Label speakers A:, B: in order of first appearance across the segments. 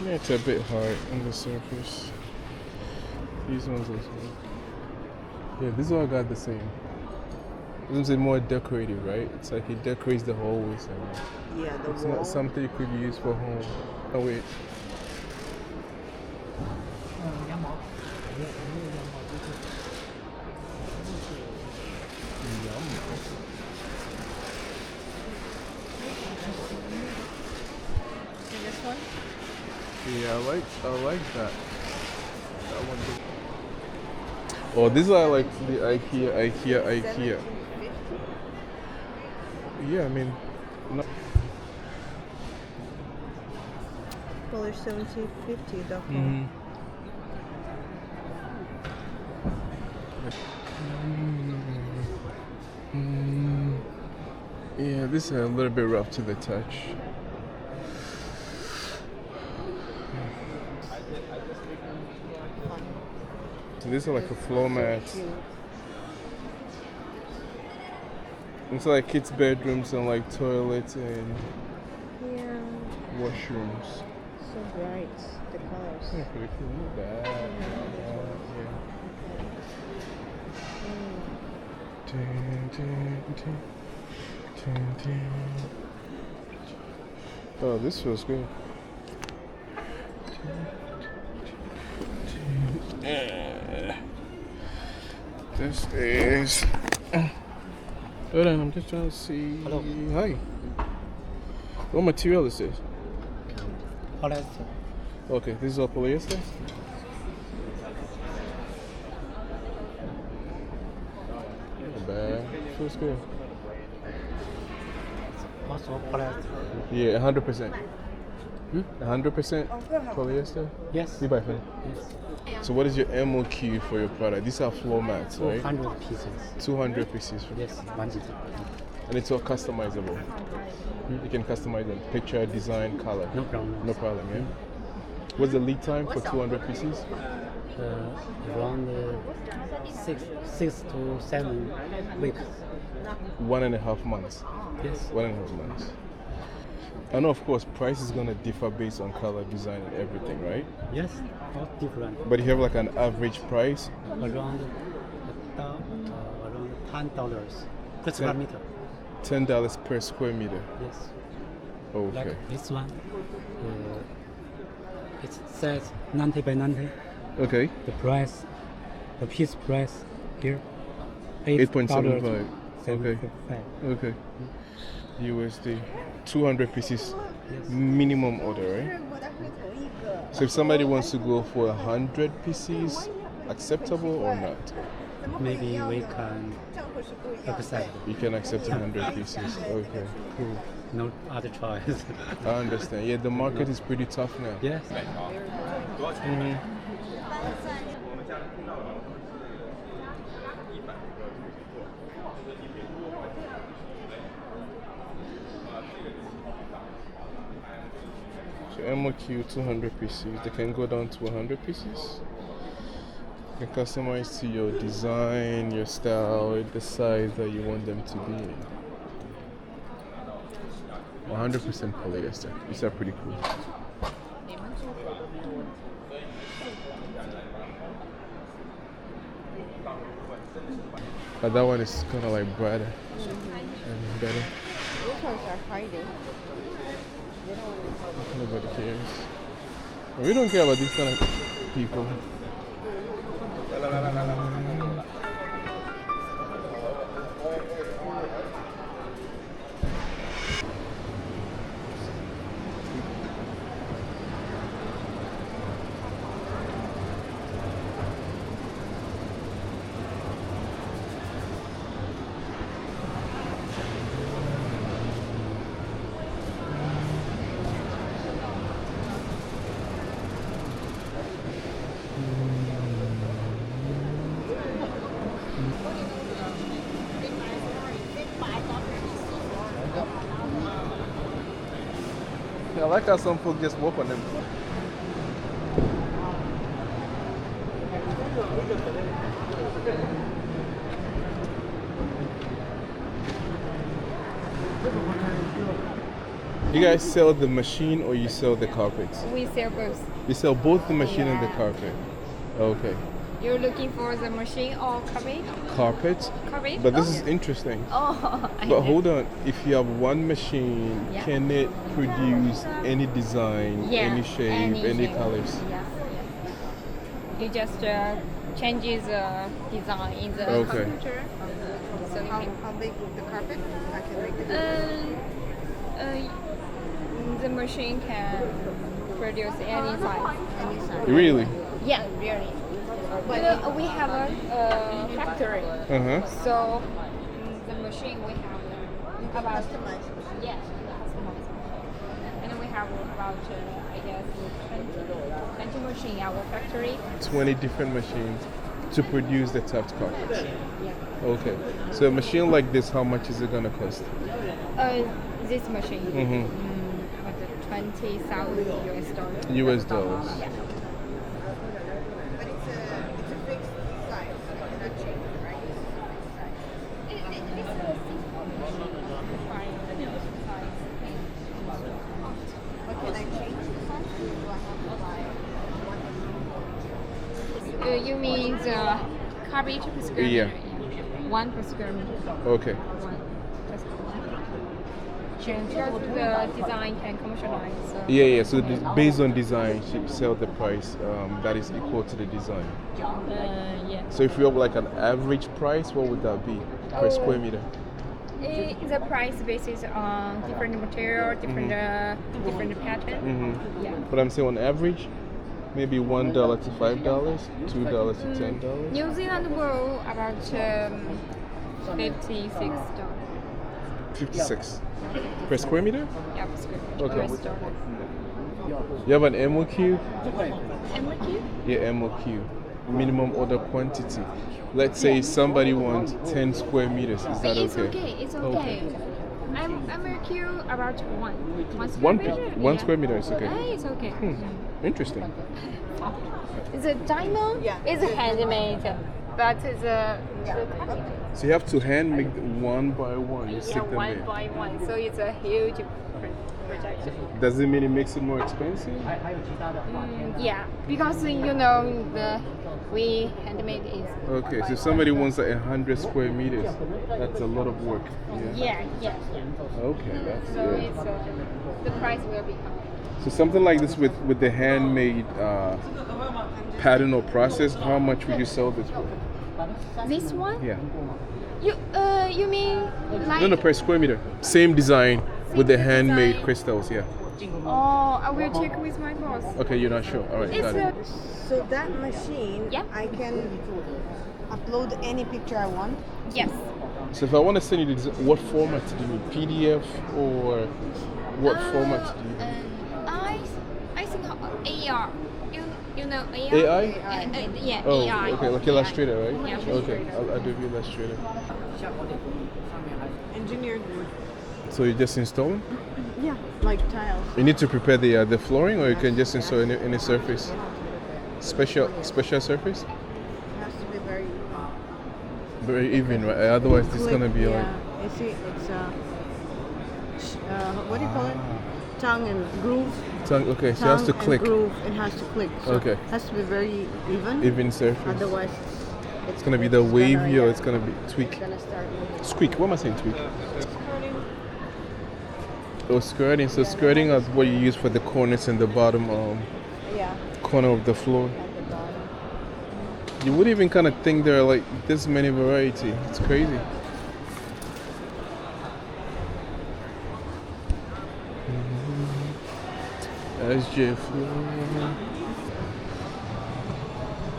A: Yeah, it's a bit hard on the surface. These ones also. Yeah, these all got the same. This is more decorative, right? It's like it decorates the hallways.
B: Yeah, the
A: it's
B: wall.
A: not something you could use for home. Oh wait.
B: And this one?
A: Yeah, I like that. That one. Oh, these are like the IKEA. Yeah, I mean, no.
B: Well, they're 1750.com.
A: Yeah, this is a little bit rough to the touch. So these are like a floor mat. It's like kids' bedrooms and like toilets and
B: Yeah.
A: washrooms.
B: So bright, the colors.
A: Yeah, pretty cool. Look at that. Oh, this feels good. This is. Hold on, I'm just trying to see.
C: Hello.
A: Hi. What material is this?
C: Polyester.
A: Okay, this is all polyester? Not bad. Feels good.
C: Also polyester.
A: Yeah, 100%. 100% polyester?
C: Yes.
A: You buy from?
C: Yes.
A: So what is your MOQ for your product? These are floor mats, right?
C: 200 pieces.
A: 200 pieces.
C: Yes. 100.
A: And it's all customizable. You can customize them. Picture, design, color.
C: No problem.
A: No problem, yeah? What's the lead time for 200 pieces?
C: Around 6 to 7 weeks.
A: 1.5 months.
C: Yes.
A: 1.5 months. I know, of course, price is going to differ based on color, design, and everything, right?
C: Yes. All different.
A: But you have like an average price?
C: Around $10 per square meter.
A: $10 per square meter.
C: Yes.
A: Okay.
C: Like this one. It says 90 by 90.
A: Okay.
C: The price, the piece price here,
A: 8.75. Okay.
C: $8.75.
A: Okay. USD. 200 pieces
C: Yes.
A: minimum order, right? So if somebody wants to go for 100 pieces, acceptable or not?
C: Maybe we can accept.
A: You can accept 100 pieces. Okay, cool.
C: No other choice.
A: I understand. Yeah, the market is pretty tough now.
C: Yes.
A: So MOQ 200 pieces. They can go down to 100 pieces. You can customize to your design, your style, the size that you want them to be. 100% polyester. These are pretty cool. But that one is kind of like brighter and better.
B: Which ones are hiding?
A: Nobody cares. We don't care about these kind of people. I like how some folks just walk on them. You guys sell the machine or you sell the carpets?
D: We sell both.
A: You sell both the machine and the
D: Yeah.
A: carpet. Okay.
D: You're looking for the machine or carpet?
A: Carpet?
D: Carpet?
A: But this
D: Oh.
A: is interesting.
D: Oh,
A: But hold on, if you have one machine,
D: Yeah.
A: can it produce any design,
D: Yeah,
A: any shape, any
D: shape.
A: colors?
D: Yes, yes. You just changes the design in the
A: Okay.
D: computer. So you can.
B: How big the carpet? I can make the
D: The machine can produce any size.
B: any size.
A: Really?
D: Yeah, really. But we have a factory,
A: Uh-huh.
D: so the machine we have about
B: Customize.
D: yes, customized. And then we have about I guess 20 machine in our factory.
A: 20 different machines to produce the tuft carpets.
D: Yeah.
A: Okay. So a machine like this, how much is it gonna cost?
D: This machine.
A: Mm-hmm.
D: About 20,000 US dollars.
A: US dollars.
D: Yeah.
B: But it's a fixed size. You cannot change it, right?
D: It's a simple machine. Find the size and
B: But can I change the size? Or do I have to buy one?
D: You mean the carpet per square
A: Yeah.
D: meter? Yeah. One per square meter.
A: Okay.
D: One per square meter. And because the design can commercialize. So
A: Yeah. So based on design, she sell the price that is equal to the design.
D: yeah.
A: So if you have like an average price, what would that be per square meter?
D: The price basis on different material, different different pattern.
A: Mm-hmm.
D: Yeah.
A: But I'm saying on average, maybe $1 to $5, $2 to $10.
D: New Zealand will about $56.
A: 56 per square meter.
D: Yeah, per square meter.
A: Okay.
D: US dollar.
A: You have an MOQ?
D: MQ?
A: Yeah, MOQ. Minimum order quantity. Let's say somebody wants 10 square meters. Is that
D: It's
A: okay?
D: okay. It's okay.
A: Okay.
D: I'm MQ about one square
A: One
D: meter.
A: one
D: Yeah.
A: square meter is okay.
D: It's okay.
A: Interesting.
D: The diamond is handmade, but the carpet
A: So you have to hand make one by one. You stick them
D: one
A: in.
D: by one, so it's a huge project.
A: Does it mean it makes it more expensive?
D: Yeah, because we handmade is.
A: Okay, so if somebody wants like 100 square meters, that's a lot of work. Yeah.
D: Yeah.
A: Okay, that's
D: So
A: good.
D: it's the price will be high.
A: So something like this with the handmade pattern or process, how much would you sell this for?
D: This one?
A: Yeah.
D: You mean like?
A: No, per square meter. Same design with the
D: Same
A: handmade
D: design.
A: crystals, yeah.
D: Oh, I will check with my boss.
A: Okay, you're not sure. All right,
D: It's
A: got
D: a
A: it.
B: So that machine,
D: Yeah.
B: I can upload any picture I want.
D: yes.
A: So if I want to send you the design, what format do you need? PDF or what format do you need?
D: I think AR. You know AR?
A: AI?
D: Yeah,
A: Oh,
D: AI.
A: okay, like Illustrator, right?
D: Yeah,
A: Okay,
D: Illustrator.
A: I'll do Illustrator.
B: Engineered wood.
A: So you just install them?
B: Yeah, like tiles.
A: You need to prepare the flooring, or you can just install any surface. Special surface.
B: It has to be very
A: Very even, right? Otherwise, it's
B: quick,
A: gonna be
B: yeah.
A: like.
B: You see, it's what do you call it? Tongue and groove.
A: Tongue, okay, so it has to
B: Tongue
A: click.
B: and groove. It has to click. So
A: Okay.
B: It has to be very even.
A: Even surface.
B: Otherwise,
A: It's gonna be the
B: it's
A: wavy,
B: gonna,
A: or
B: yeah,
A: it's gonna be tweak.
B: it's gonna start moving.
A: Squeak. What am I saying? Tweak. Oh, skirting. So skirting is what you use for the corners and the bottom
B: Yeah,
A: corner of the floor.
B: at the bottom.
A: You wouldn't even kind of think there are like this many variety. It's crazy. SJ Floor.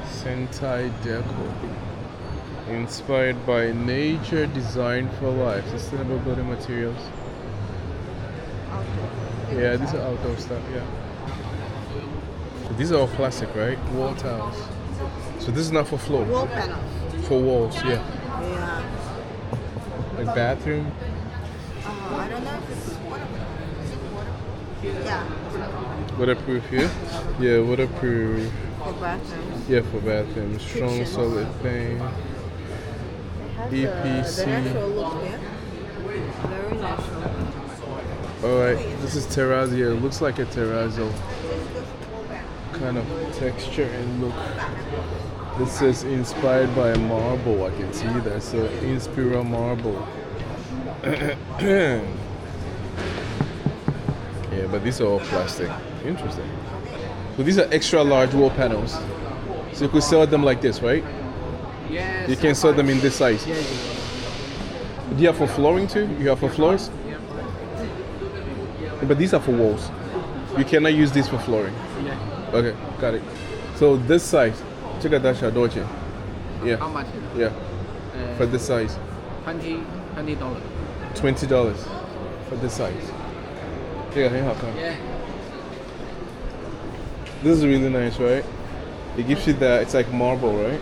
A: Sentai Deco. Inspired by nature, designed for life. Sustainable building materials.
B: Outdoor.
A: Yeah, these are outdoor stuff, yeah. So these are all plastic, right? Wall tiles. So this is not for floor.
B: Wall panels.
A: For walls, yeah.
B: Yeah.
A: Like bathroom.
B: I don't know if it's waterproof. Is it waterproof? Yeah.
A: Waterproof here? Yeah, waterproof.
B: For bathrooms.
A: Yeah, for bathroom. Strong
B: Friction.
A: solid paint.
B: It has
A: EPC.
B: the natural look here. Very natural.
A: Alright, this is terrazzo. It looks like a terrazzo kind of texture and look. This says inspired by marble. I can see that. So Inspira marble. Yeah, but these are all plastic. Interesting. So these are extra large wall panels. So you could sell them like this, right?
E: Yes.
A: You can sell them in this size.
E: Yeah,
A: Do you have for flooring too? You have for floors?
E: yeah.
A: But these are for walls. You cannot use these for flooring.
E: Yeah.
A: Okay, got it. So this size, check out that Shadoche.
E: How
A: Yeah,
E: much?
A: yeah. For this size,
E: $20.
A: $20 for this size. Yeah,
E: Yeah.
A: this is really nice, right? It gives you that. It's like marble, right?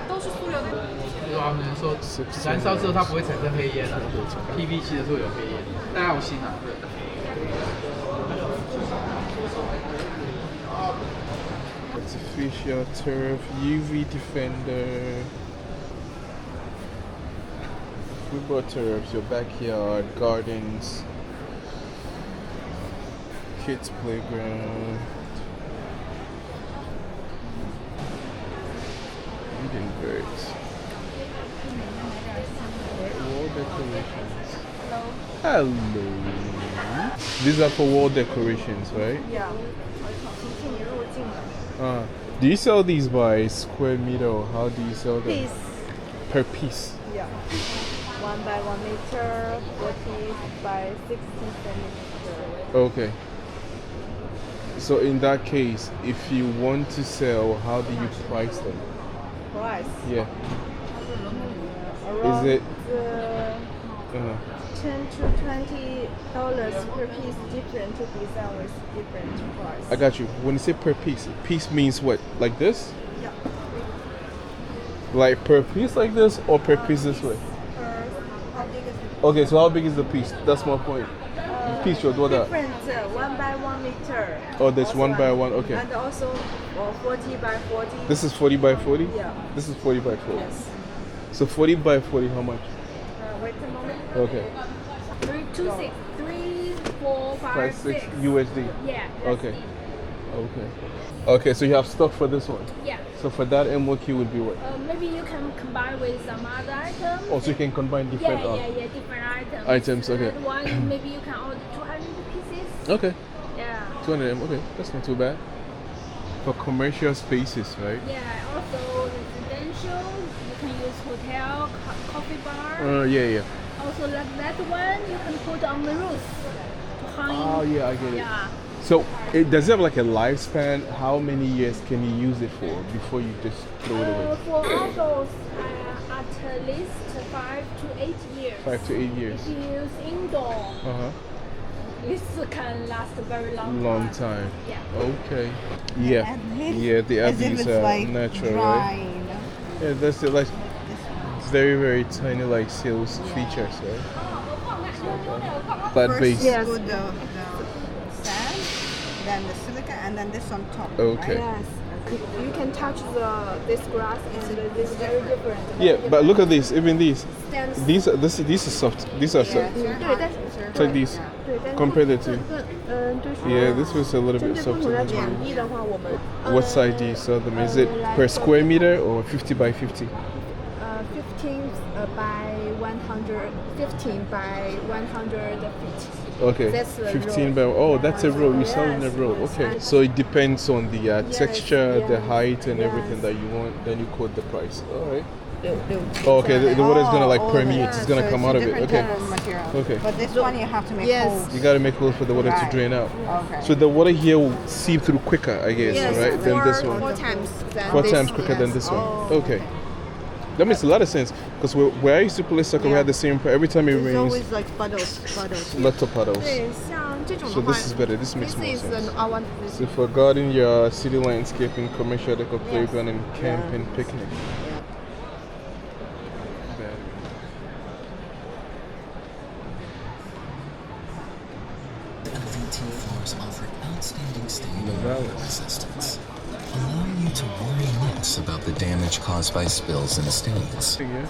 D: 都是塑料的。
E: 就是他们说燃烧之后它不会产生黑烟啊，PVC 的时候有黑烟，大家有心啊。
A: Artificial turf, UV defender. Football turfs, your backyard, gardens, kids playground. Reading birds. Wall decorations. Hello. These are for wall decorations, right?
B: Yeah. 提醒你入境了。
A: Do you sell these by square meter or how do you sell them?
B: Piece.
A: Per piece.
B: Yeah. 1 by 1 meter, 40 by 60 centimeter.
A: Okay. So in that case, if you want to sell, how do you price them?
B: Price.
A: Yeah.
B: Around
A: it-
B: 10 to $20 per piece, different design with different price.
A: I got you. When you say per piece, piece means what? Like this?
B: Yeah.
A: Like per piece like this or per piece this way?
B: How big is it?
A: Okay, so how big is the piece? That's my point. Piece, your daughter.
B: Different 1 by 1 meter.
A: Oh, that's
B: Also
A: 1 by 1, okay.
B: And also 40 by 40.
A: This is 40 by 40?
B: Yeah.
A: This is 40 by 40.
B: Yes.
A: So 40 by 40, how much?
B: Wait a moment.
A: Okay.
D: 3, 2, 6, 3, 4, 5,
A: 5, 6 USD.
D: Yeah.
A: Okay. Okay. Okay, so you have stock for this one.
D: Yeah.
A: So for that MOQ would be what?
D: Maybe you can combine with some other items.
A: Oh, so you can combine different
D: different items.
A: items, okay.
D: Third one, maybe you can order 200 pieces.
A: Okay.
D: Yeah.
A: 200 M, okay. That's not too bad. For commercial spaces, right?
D: Yeah. Also residential, you can use hotel, coffee bar.
A: Yeah, yeah.
D: Also like that one, you can put on the roof to hang.
A: Oh, yeah, I get it.
D: Yeah.
A: So, does it have like a lifespan? How many years can you use it for before you just throw it away?
D: For outdoors, at least 5 to 8 years.
A: 5 to 8 years.
D: If you use indoor,
A: Uh-huh.
D: this can last a very long
A: Long
D: time.
A: time.
D: Yeah.
A: Okay. Yeah. Yeah, the
B: As if
A: Abbeys
B: it's
A: are
B: like
A: natural,
B: dry,
A: right?
B: you know?
A: Yeah, that's it. Like, it's very, very tiny, like sales features, right? Flat
B: First
A: base.
B: you put the sand, then the silica, and then this on top.
A: Okay.
B: Right?
D: Yes. You can touch this grass and this very different.
A: Yeah, but look at these. Even these.
D: Stands.
A: These are soft. These are soft. Take these. Compare the two. Yeah, this was a little bit softer than these. What size do you sell them? Is it per square meter or 50 by 50?
D: 15 by 100, 15 by 100 feet.
A: Okay,
D: That's a
A: 15
D: row.
A: by. Oh, that's a row. You sell in a
D: Yes,
A: row.
D: yes.
A: Okay, so it depends on the texture, the
D: yes,
A: height, and everything
D: yes.
A: that you want. Then you quote the price. All right. Oh, okay, the water is gonna like permeate. It's gonna come out of it. Okay. Okay.
B: But this one you have to make
D: Yes.
B: holes.
A: You gotta make holes for the water to
B: Right.
A: drain out.
B: Okay.
A: So the water here will seep through quicker, I guess, right? Than this one.
D: 4 times than
A: 4
D: this
A: times
D: one.
A: quicker than this one.
B: Oh,
A: Okay. That makes a lot of sense because where I used to play soccer, we had the same. Every time it
B: It's
A: rains,
B: always like puddles.
A: lots of puddles.
D: 对，像这种
A: So
D: 的话
A: this is better. This makes
D: this
A: more
D: is
A: sense.
D: I want
A: So
D: this.
A: for garden, your city landscaping, commercial decor,
B: Yes.
A: playground, and camping, picnic.
B: Yeah.
A: Better.
F: floors offer outstanding stain and
A: Novellas.
F: water resistance, allowing you to worry less about the damage caused by spills and stains.
A: Yeah.